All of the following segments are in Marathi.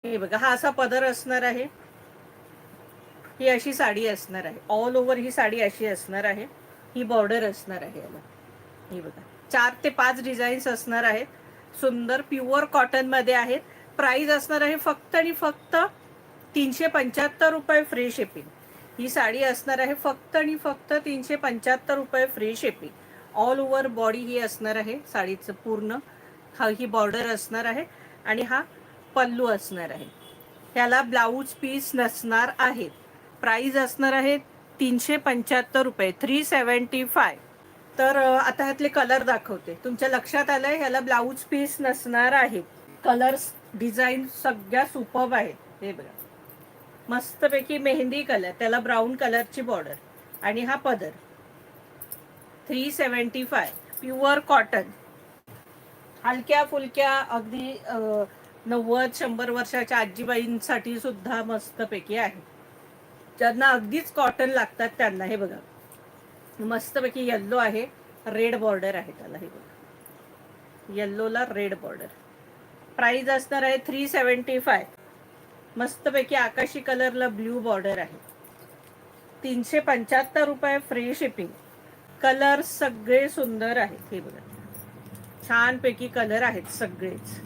हे बघा, हा असा पदर असणार आहे. ही अशी साडी असणार आहे. ऑल ओव्हर ही साडी अशी असणार आहे. ही बॉर्डर असणार आहे याला. हे बघा, 4 ते 5 डिझाईन्स असणार आहेत. सुंदर प्युअर कॉटन मध्ये आहेत. प्राइस असणार आहे फक्त आणि फक्त 375 रुपये फ्री शिपिंग. ही साडी असणार आहे फक्त आणि फक्त 375 रुपये free shipping. All over body ही असणार आहे साडीचं पूर्ण. ही बॉर्डर असणार आहे आणि हा पल्लू असणार आहे. ह्याला ब्लाऊज पीस नसणार आहेत. प्राइस असणार आहे 375 रुपये, 375. तर आता ह्यातले कलर दाखवते. तुमच्या लक्षात आलंय ह्याला ब्लाऊज पीस नसणार आहे. कलर्स डिझाईन सगळ्या सुपर्ब आहेत. हे बघा, मस्तपैकी मेहंदी कलर, त्याला ब्राऊन कलरची बॉर्डर आणि हा पदर. 375 प्युअर कॉटन. हलक्या फुलक्या अगदी 90-100 वर्षाच्या आजीबाईंसाठी सुद्धा मस्तपैकी आहे. ज्यांना अगदीच कॉटन लागतात त्यांना. हे बघा, मस्तपैकी येल्लो आहे, रेड बॉर्डर आहे त्याला. हे बघा, येल्लोला रेड बॉर्डर. प्राइस असणार आहे 375. मस्तपैकी आकाशी कलरला ब्ल्यू बॉर्डर आहे. 375 रुपये फ्री शिपिंग. कलर सगळे सुंदर आहेत. हे बघा, छानपैकी कलर आहेत सगळेच.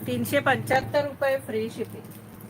375 रुपये फ्री शिपिंग.